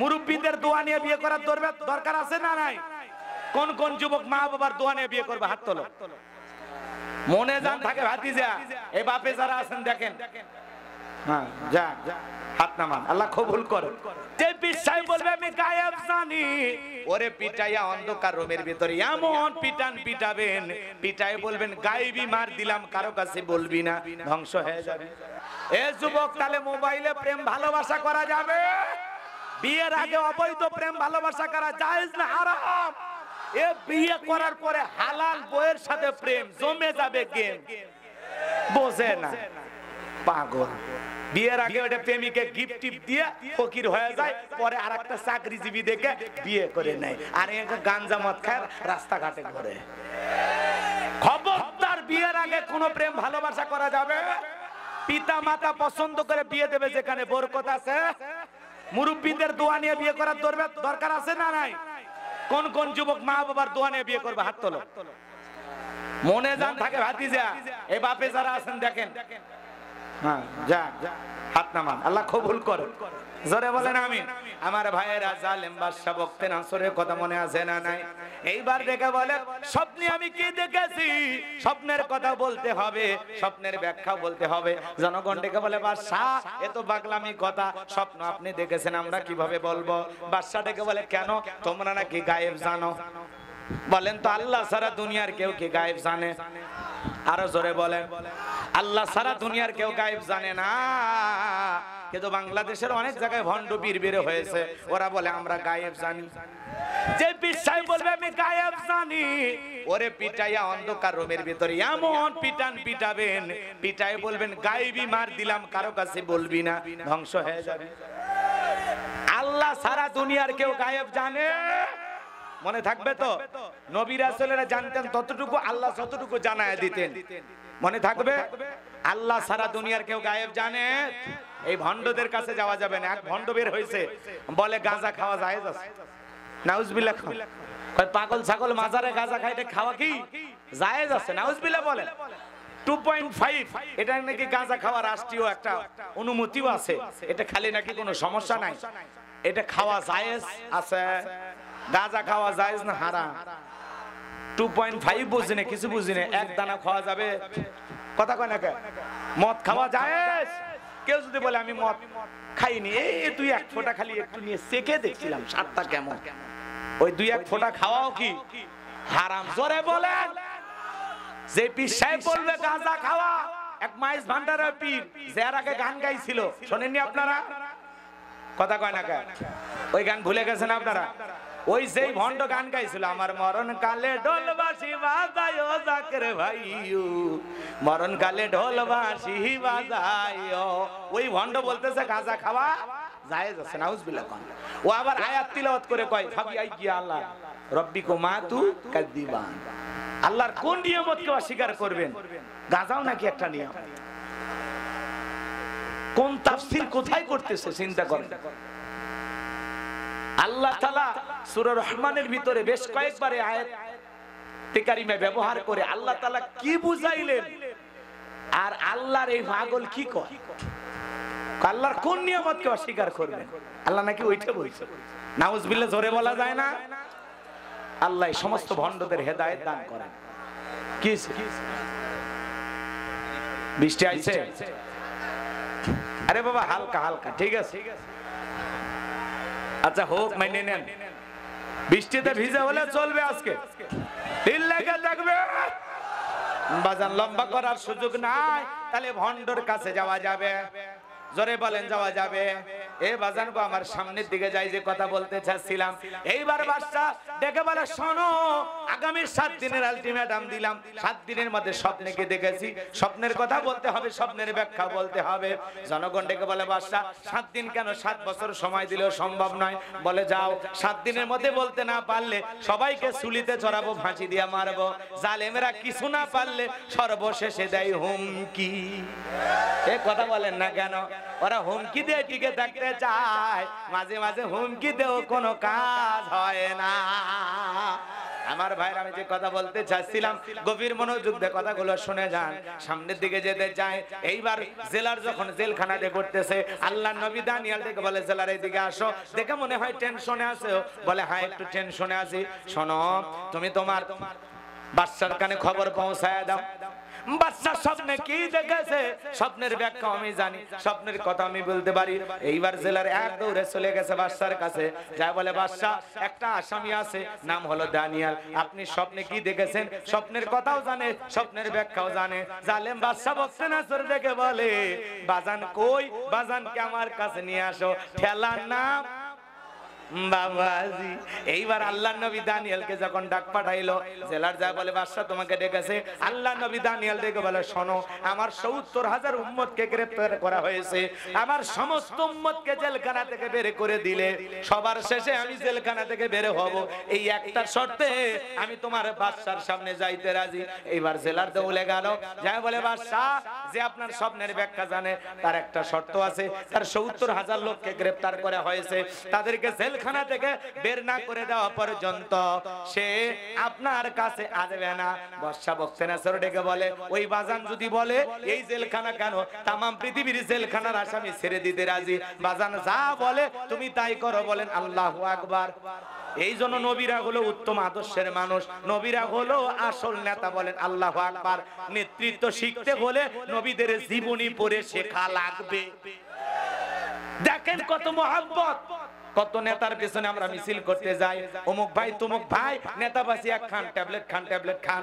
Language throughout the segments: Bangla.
মুরব্বীদের দোয়া নিয়ে বিয়ে করার দরকার আছে না নাই? কোন কোন যুবক মা বাবার দোয়া নিয়ে বিয়ে করবে? হাত তোলো। মনে জান থাকে ভাতিজা, এই বাপে যারা আছেন দেখেন, হ্যাঁ যা হাত নামান, আল্লাহ কবুল করে। যে পিসাই বলবে আমি গায়েব জানি, ওরে পিটাইয়া অন্ধকার রুমের ভিতরে এমন পিটান পিটাবেন, পিটাই বলবেন গায়েবী মার দিলাম, কারো কাছে বলবি না, ধ্বংস হয়ে যাবে। এ যুবক, তাহলে মোবাইলে প্রেম ভালোবাসা করা যাবে? বিয়ের আগে অবৈধ প্রেম ভালোবাসা করা জায়েজ না হারাম? এ বিয়ে করার পরে হালাল বউয়ের সাথে প্রেম জমে যাবে গেম, বোঝে না পাগল। বিয়ের আগে ওটা প্রেমিকে গিফট টিপ দিয়ে ফকির হয়ে যায়, পরে আরেকটা চাকরিজীবী দেখে বিয়ে করে নেয়, আর একটা গাঞ্জা মদ খায় রাস্তাঘাটে ঘুরে। খবরদার, বিয়ের আগে কোনো প্রেম ভালোবাসা করা যাবে? পিতা মাতা পছন্দ করে বিয়ে দেবে যেখানে বরকত আছে। মুরব্বীদের দোয়া নিয়ে বিয়ে করার দরকার আছে না নাই? কোন কোন যুবক মা বাবার দোয়া নিয়ে বিয়ে করবে? হাত তোলো। মনে জান থাকে ভাতিজা, এই বাপে যারা আছেন দেখেন, হ্যাঁ যা হাত নামান, আল্লাহ কবুল করে। জোরে বলেন আমিন। আমার ভাইয়েরা, জালেম বাদশা বক্তে নাসরের কথা মনে আছে না নাই? এইবার দেখে বলে স্বপ্নে আমি কি দেখেছি, স্বপ্নের কথা বলতে হবে, স্বপ্নের ব্যাখ্যা বলতে হবে। জনগণ ডেকে বলে বাদশা, এ তো পাগলামি কথা, স্বপ্ন আপনি দেখেছেন, আমরা কিভাবে বলবো? বাদশা ডেকে বলে কেন, তোমরা নাকি গায়েব জানো? বলেন তো আল্লাহ সারা দুনিয়ার কেউ কি গায়েব জানে? আরো জোরে বলেন, আল্লাহ সারা দুনিয়ার কেউ গায়েব জানে না। কিন্তু বাংলাদেশের অনেক জায়গায় ভণ্ড পীর বের হয়েছে, ওরা বলে আমরা গায়েব জানি। যে পিসাই বলবে আমি গায়েব জানি, ওরে পিটাইয়া অন্ধকার রুমের ভিতরে এমন পিটান পিটাবেন, পিটাই বলবেন গায়েবী মার দিলাম, কারো কাছে বলবি না, ধ্বংস হয়ে যাবে। আল্লাহ সারা দুনিয়ার কেউ গায়েব জানে? মনে থাকবে তো? নবী রাসূলেরা জানতেন ততটুকু, আল্লাহ ততটুকু জানায় দিতেন। মনে থাকবে? আল্লাহ সারা দুনিয়ার কেউ গায়েব জানে? এই ভণ্ডদের কাছে যাওয়া যাবে না। এক ভণ্ড বের হয়েছে, বলে গাঁজা খাওয়া জায়েজ আছে। নাউজুবিল্লাহ। কয় পাগল ছাগল মাজারে গাঁজা খাইতে খাওয়া কি জায়েজ আছে? নাউজুবিল্লাহ বলে। 2.5 এটা নাকি গাঁজা খাওয়া রাষ্ট্রীয় একটা অনুমতিও আছে, এটা খালি নাকি কোনো সমস্যা নাই, এটা খাওয়া জায়েজ আছে। গাঁজা খাওয়া জায়েজ না হারাম? 2.5 বুঝি না, কিছু বুঝি না, এক দানা খাওয়া যাবে? কথা কয় না কে? মদ খাওয়া জায়েজ? কেউ যদি বলে আমি মদ খাইনি, এই তুই এক ফোঁটা খালি একটু নিয়ে চেখে দেখছিলাম স্বাদটা কেমন, ওই দুই এক ফোঁটা খাওয়াও কি হারাম? জোরে বলেন। যে পীর সাহেব বলবে গাঁজা খাওয়া, এক মাইজ ভান্ডারের পীর, যার আগে গান গাইছিল, শোনেননি আপনারা? কথা কয় না কে? ওই গান ভুলে গেছেন আপনারা? ওই যেই ভণ্ড গান গাইছিল, আমার মরণ কালে ঢোলবাসি বাজায়ো জাকের ভাইও, মরণ কালে ঢোলবাসি বাজায়ো, ওই ভণ্ড বলতেছে গাঁজা খাওয়া জায়েজ আছে। নাউজুবিল্লাহ। ও আবার আয়াত তিলাওয়াত করে কয় ফাবি আইয়া আল্লাহ রব্বিকুম মাতু কাযিবান, আল্লাহর কোন নিয়ামতকে অস্বীকার করবেন? গাঁজাও নাকি একটা নিয়ম? কোন তাফসীর কোথায় করতেছে চিন্তা করেন। আল্লাহ তাআলা সূরা রহমানের ভিতরে বেশ কয়েকবার এই আয়াত কারিমা ব্যবহার করে আল্লাহ তাআলা কি বুঝাইলেন, আর আল্লাহর এই পাগল কি কয়, আল্লাহর কোন নিয়ামতকে অস্বীকার করবেন? আল্লাহ নাকি ওইটা বলছে। নাউজুবিল্লাহ। জোরে বলা যায় না? আল্লাহ সমস্ত ভণ্ডদের হেদায়েত দান করেন। কি বৃষ্টি আইছে? আরে বাবা হালকা হালকা, ঠিক আছে, আচ্ছা হোক, মেনে নেন। বৃষ্টিতে ভিজে হলে চলবে, আজকে দিল লেগে থাকবে। বাজান লম্বা করার সুযোগ নাই, তাহলে ভণ্ডর কাছে যাওয়া যাবে? জোরে বলেন যাওয়া যাবে? এ বাজান গো, আমার সামনের দিকে যাই, যে কথা বলতে চাচ্ছিলাম। এইবার বাদশা ডেকে বলে শোনো, আগামী 7 দিনের আলটিমেটাম দিলাম, 7 দিনের মধ্যে স্বপ্নে কি দেখেছি, স্বপ্নের কথা বলতে হবে, স্বপ্নের ব্যাখ্যা বলতে হবে। জনগণ ডেকে বলে বাদশা 7 দিন কেন, 7 বছর সময় দিলেও সম্ভব নয়। বলে যাও, 7 দিনের মধ্যে বলতে না পারলে সবাইকে চুলিতে চড়াবো, ফাঁসি দিয়া মারবো। জালেমেরা কিছু না পারলে সর্বশেষে দেয় হুমকি। এ কথা বলেন না কেন? ওরা হুমকি দিয়ে টিকে থাকতে চায়, মাঝে মাঝে হুমকি দেও কোনো কাজ হয় না। আমার ভাইরা আমি যে কথা বলতে চাচ্ছিলাম গভীর মনোযোগ দিয়ে কথাগুলো শুনে যান। সামনের দিকে যেতে চায়, এইবার জেলার যখন জেলখানাতে করতেছে, আল্লাহর নবী দানিয়েল থেকে বলে জেলার এইদিকে আসো। দেখে মনে হয় টেনশনে আছে, বলে হ্যাঁ একটু টেনশনে আছি। শোনো, তুমি তোমার বাদশার কানে খবর পৌঁছায় দাও। বাদশা স্বপ্নে কি দেখেছে, স্বপ্নের ব্যাখ্যা আমি জানি, স্বপ্নের কথা আমি বলতে পারি। এইবার জেলার এক দৌড়ে চলে গেছে বাদশার কাছে, যা বলে বাদশা একটা আসামি আছে, নাম হলো দানিয়েল, আপনি স্বপ্নে কি দেখেছেন? স্বপ্নের কথাও জানে, স্বপ্নের ব্যাখ্যাও জানে। জালেম বাদশা বলছে না সর দেখে বলে বাজান কই, বাজানকে আমার কাছে নিয়ে আসো। ঠেলার নাম বাবাজি। এইবার আল্লাহর নবী দানিয়েলকে যখন ডাক পাঠাইলো, জেলার যা বলে বাদশা তোমাকে ডেকেছে। আল্লাহর নবী দানিয়েল ডেকে বলে শোনো, আমার ৭০,০০০ উম্মতকে গ্রেফতার করা হয়েছে, আমার সমস্ত উম্মতকে জেলখানা থেকে বের করে দিলে সবার শেষে আমি জেলখানা থেকে বের হব, এই একটা শর্তে আমি তোমার বাদশার সামনে যাইতে রাজি। এইবার জেলার দৌলে গেল, যা বলে বাদশা যে আপনার স্বপ্নের ব্যাখ্যা জানে, তার একটা শর্ত আছে, তার ৭০,০০০ লোককে গ্রেফতার করা হয়েছে, তাদেরকে জেলখানা থেকে বের না করে দেওয়া পর্যন্ত সে আপনার কাছে আসবে না। বাদশা বক্তেনাসর ডেকে বলে ওই বাজান যদি বলে এই জেলখানা কেন, তাম পৃথিবীর জেলখানার আসামি ছেড়ে দিতে রাজি, বাজান যা বলে তুমি তাই করো। বলেন আল্লাহু আকবার। এই জন্য নবীরা হলো উত্তম আদর্শের মানুষ, নবীরা হলো আসল নেতা। বলেন আল্লাহু আকবার। নেতৃত্ব শিখতে হলে নবীদের জীবনী পড়ে শেখা লাগবে। দেখেন কত মহব্বত, কত নেতার পেছনে আমরা মিছিল করতে যাই, অমুক ভাই তমুক ভাই, নেতা বাসি এক খান ট্যাবলেট খান, ট্যাবলেট খান,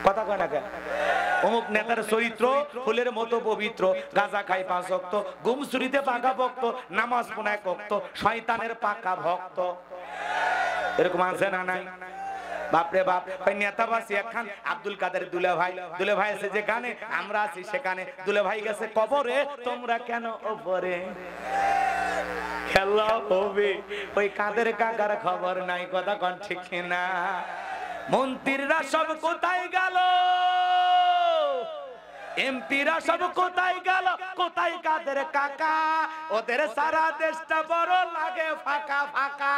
কথা কয় না কেন? অমুক নেতার চরিত্র ফুলের মতো পবিত্র, গাঁজা খায় ৫ ওয়াক্ত, ঘুম চুরিতে পাকা ভক্ত, নামাজ পড়ায় ভক্ত, শয়তানের পাকা ভক্ত। এরকম আছে না নাই? বাপরে বাপ, ওই নেতাবাসী একখান আব্দুল কাদের দুলে ভাই আছে যেখানে, আমরা আছি সেখানে। দুলে ভাই গেছে কবরে, তোমরা কেন ওপরে? খেলা হবে, ওই কাদের কাকার খবর নাই, কথা কোন ঠিক না? মন্ত্রীরা সব কোথায় গেল, এমপিরা সব কোথায় গেল, কোথায় কাদের কাকা? ওদের সারা দেশটা বড় লাগে ফাঁকা ফাঁকা।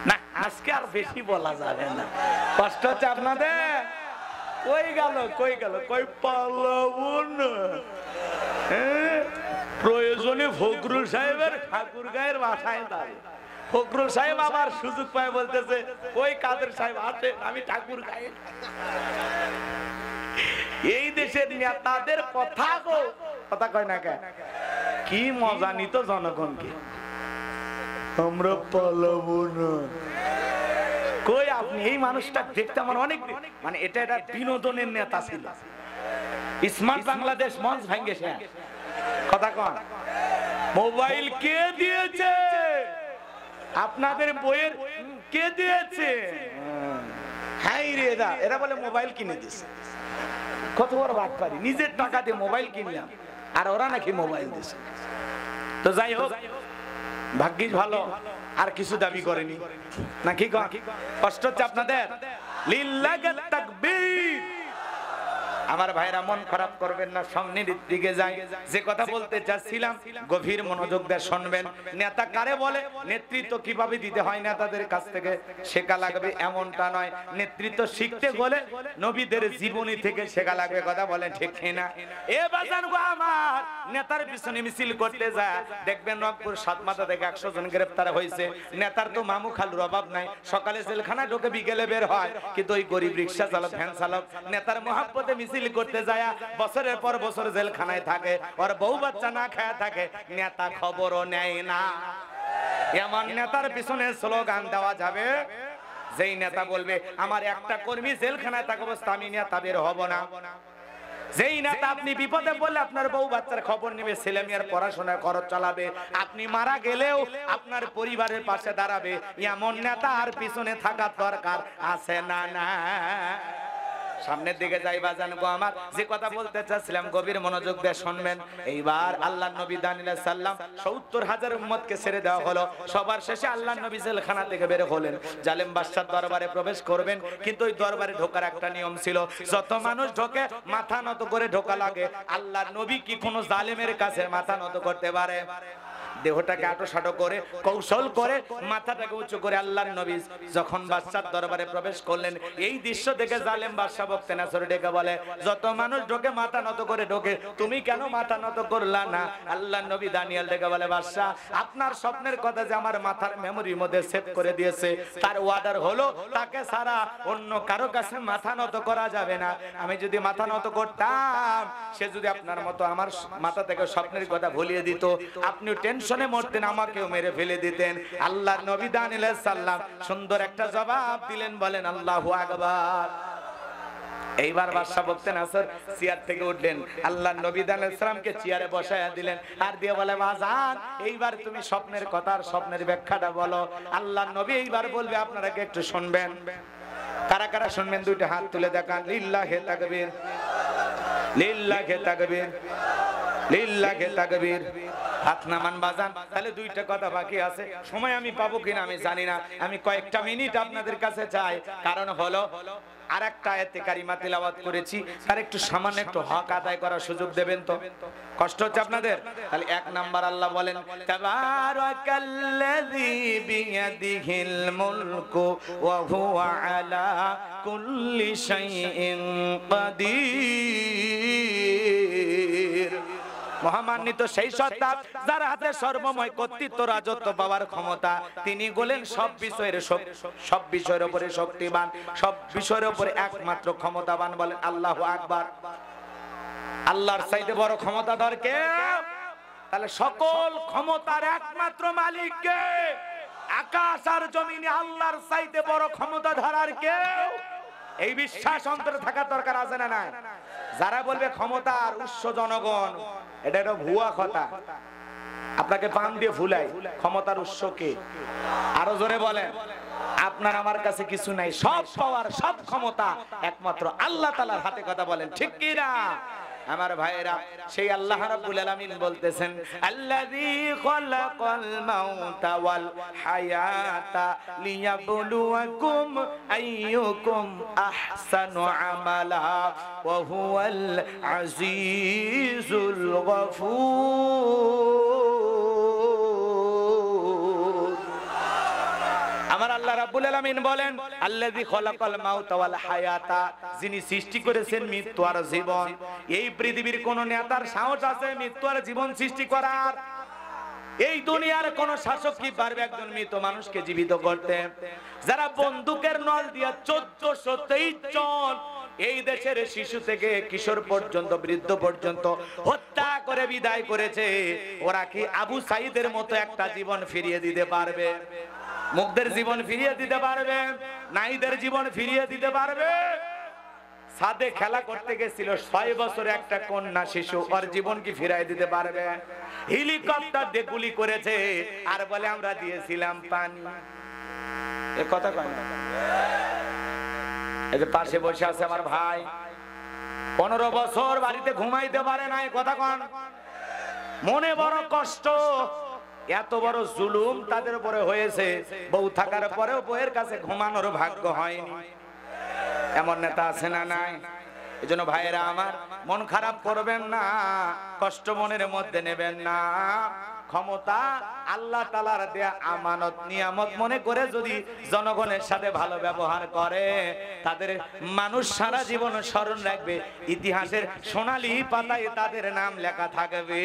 না আজকে আর বেশি বলা যাবে না, কষ্ট হচ্ছে আপনাদের। কই গেল কই গেল, কই পালাবো না। প্রয়োজনে ফখরুল সাহেবের ঠাকুর গায়ের বাসায় দাঁড়িয়ে ফখরুল সাহেব আবার সুযোগ পায় বলতেছে ওই কাদের সাহেব আছে, আমি ঠাকুর গায়ে। এই দেশের নেতাদের কথা গো, কথা কয় না কেন? কি মজা নিত জনগণকে। আমরা পালাবো না, কই আপনি? এই মানুষটা দেখতে আমার অনেক, মানে এটা একটা বিনোদনের নেতা ছিল। স্মার্ট বাংলাদেশ মঞ্চ ভাঙ্গেছে, কথা কন। মোবাইল কে দিয়েছে? আপনাদের বইয়ের কে দিয়েছে? হ্যাঁ রে দা, এরা বলে মোবাইল কিনে দিয়েছে। কত বড় বাট পারি, নিজের টাকা দিয়ে মোবাইল কিনলাম আর ওরা নাকি মোবাইল দিয়েছে। তো যাই হোক, ভাগ্যিস ভালো আর কিছু দাবি করেনি, নাকি কষ্ট হচ্ছে আপনাদের? লিল্লাহি তাকবীর। আমার ভাইরা মন খারাপ করবেন না, সামনের দিকে যাই। যে কথা বলতে চাচ্ছিলাম গভীর মনোযোগ দিয়ে শুনবেন। নেতা কারে বলে, নেতৃত্ব কিভাবে দিতে হয় নেতাদের কাছ থেকে শেখা লাগবে এমনটা নয়, নেতৃত্ব শিখতে হলে নবীদের জীবনী থেকে শেখা লাগবে, কথা বলেন ঠিক কিনা? এ বাজান গো আমার, নেতার পিছনে মিছিল করতে যায় দেখবেন রংপুর সাতমাথা থেকে ১০০ জন গ্রেফতার হয়েছে। নেতার তো মামু খালুর অভাব নাই, সকালে জেলখানা ঢোকে বিকেলে বের হয়, কিন্তু ওই গরিব রিক্সা চালক ভ্যান চালক নেতার মহাব্বতে মিছিল করতে যায় বছরের পর বছর জেলখানায় থাকে, ওর বউ বাচ্চা না খায় থাকে, নেতা খবরও নেয় না। এমন নেতার পিছনে স্লোগান দেওয়া যাবে, যেই নেতা বলবে আমার একটা কর্মী জেলখানায় থাকা অবস্থা আমি নেতা বের হব না। যেই নেতা আপনি বিপদে বললে আপনার বউ বাচ্চার খবর নেবে, ছেলে মেয়ের পড়াশোনার খরচ চালাবে, আপনি মারা গেলেও আপনার পরিবারের পাশে দাঁড়াবে, এমন নেতা আর পিছনে থাকা দরকার আছে না? না, সামনের দিকে যাই বাজান গো আমার। যে কথা বলতে চাচ্ছিলাম গভীর মনোযোগ দিয়ে শুনবেন। এইবার আল্লাহর নবী দানিয়েল সাল্লাম ৭০,০০০ উম্মতকে ছেড়ে দেওয়া হলো। সবার শেষে আল্লাহর নবী জেলখানা থেকে বের হলেন, জালেম বাদশার দরবারে প্রবেশ করবেন। কিন্তু ওই দরবারে ঢোকার একটা নিয়ম ছিল, যত মানুষ ঢোকে মাথা নত করে ঢোকা লাগে। আল্লাহর নবী কি কোনো জালেমের কাছে মাথা নত করতে পারে? দেহটাকে আটোসাটো করে কৌশল করে মাথাটাকে উঁচু করে আল্লাহর নবী যখন বাদশার দরবারে প্রবেশ করলেন, এই দৃশ্য দেখে জালেম বাদশা বখতেনাছর ডেকে বলে, যত মানুষ ঢোকে মাথা নত করে ঢোকে, তুমি কেন মাথা নত করলা না? আল্লাহর নবী দানিয়েল ডেকে বলে, বাদশা আপনার স্বপ্নের কথা যে আমার মাথার মেমোরির মধ্যে সেভ করে দিয়েছে, তার অর্ডার হলো তাকে ছাড়া অন্য কারো কাছে মাথা নত করা যাবে না। আমি যদি মাথা নত করতাম, সে যদি আপনার মতো আমার মাথা থেকে স্বপ্নের কথা ভুলিয়ে দিত, আপনিও টেনশনে মরতেন, আমাকেও মেরে ফেলে দিতেন। আল্লাহর নবী দানিয়েল আলাইহিস সালাম সুন্দর একটা জবাব দিলেন, বলেন আল্লাহু আকবার। এইবার বাদশা বখতেনাছর চেয়ার থেকে উঠলেন, আল্লাহর নবী দানিয়েল আলাইহিস সালামকে চেয়ারে বসায়া দিলেন, আর দিয়ে বলে, বাজান এইবার তুমি স্বপ্নের কথা আর স্বপ্নের ব্যাখ্যাটা বলো। আল্লাহর নবী এইবার বলবে, আপনারা কি একটু শুনবেন? কারা কারা শুনবেন দুইটা হাত তুলে দেখান। লিল্লাহি তাকবীর, লিল্লাহি তাকবীর, লিল্লাহি তাকবীর। হাত নামান বাজান। তাহলে দুইটা কথা বাকি আছে, সময় আমি পাবো কিনা আমি জানি না, আমি কয়েকটা মিনিট আপনাদের কাছে চাই। কারণ হলো আরেকটা আয়াতে কারিমা তিলাওয়াত করেছি, তার একটু সামান্য একটু হক আদায় করার সুযোগ দেবেন তো? কষ্ট হচ্ছে আপনাদের? তাহলে এক নাম্বার আল্লাহ বলেন, তাবারাকাল্লাযী বিয়াদিহিল মুলকু ওয়া হুয়া আলা কুল্লি শাইইন কাদির। মহামান্বিত সেই সত্তা যার হাতে সর্বময় কর্তৃত্ব, রাজত্ব পাওয়ার ক্ষমতা, তিনি বলেন সব বিষয়ের উপরে শক্তিবান, সব বিষয়ের উপরে একমাত্র ক্ষমতাবান। বলেন আল্লাহু আকবার। আল্লাহর চাইতে বড় ক্ষমতাধর কে? তাহলে সকল ক্ষমতার একমাত্র মালিক কে? আকাশ আর জমিনে আল্লাহর চাইতে বড় ক্ষমতাধর আর কেউ? এই বিশ্বাস অন্তরে থাকার দরকার আছে না নাই? যারা বলবে ক্ষমতার উৎস জনগণ, এটা একটা ভুয়া কথা। আপনাকে পান দিয়ে ফুলাই, ক্ষমতার উৎস কে? আরো জোরে বলেন। আপনার আমার কাছে কিছু নাই, সব পাওয়ার সব ক্ষমতা একমাত্র আল্লাহ তাআলার হাতে। কথা বলেন ঠিক কি না? আমার ভাইয়েরা, সেই আল্লাহ রাব্বুল আলামিন বলতেছেন, আল্লাযী খালাকাল মাউতা ওয়াল হায়াতা লিয়াবলুয়াকুম আইয়ুকুম আহসানু আমালা ওয়া হুয়াল আজিজুল গফুর। আমার আল্লাহ রাব্বুল আলামিন বলেন, আল্লাযী খালাকাল মাউতা ওয়াল হায়াতা, যিনি সৃষ্টি করেছেন মৃত্যু আর জীবন। এই পৃথিবীর কোন নেতার সাহস আছে মৃত্যু আর জীবন সৃষ্টি করার? এই দুনিয়ার কোন শাসক কি পারবে একজন মৃত মানুষকে জীবিত করতে? যারা বন্দুকের নল দিয়া 1423 জন এই দেশের শিশু থেকে কিশোর পর্যন্ত, বৃদ্ধ পর্যন্ত হত্যা করে বিদায় করেছে, ওরা কি আবু সাঈদের মতো একটা জীবন ফিরিয়ে দিতে পারবে? মুগ্ধের জীবন ফিরিয়ে দিতে পারবে? নাইদের জীবন ফিরিয়ে দিতে পারবে? সাদে খেলা করতে গেছিল 6 বছরে একটা কন্যা শিশু, ওর জীবন কি ফিরাই দিতে পারবে? হেলিকপ্টার দিয়ে গুলি করেছে আর বলে আমরা দিয়েছিলাম পানি। এ কথা কয় না? এই যে পাশে বসে আছে আমার ভাই, 15 বছর বাড়িতে ঘুমাইতে পারে না, কথা কন। মনে বড় কষ্ট, এত বড় জুলুম তাদের উপরে হয়েছে, বউ থাকার পরেও বউয়ের কাছে ঘুমানোর ভাগ্য হয়নি। এমন নেতা আছে না নাই? এজন্য ভাইয়েরা আমার, মন খারাপ করবেন না, কষ্ট মনের মধ্যে নেবেন না। ক্ষমতা আল্লাহ তাআলার দেয়া আমানত, নিয়ামত মনে করে যদি জনগণের সাথে ভালো ব্যবহার করে, তাদের মানুষ সারা জীবন স্মরণ রাখবে, ইতিহাসের সোনালী পাতায় তাদের নাম লেখা থাকবে।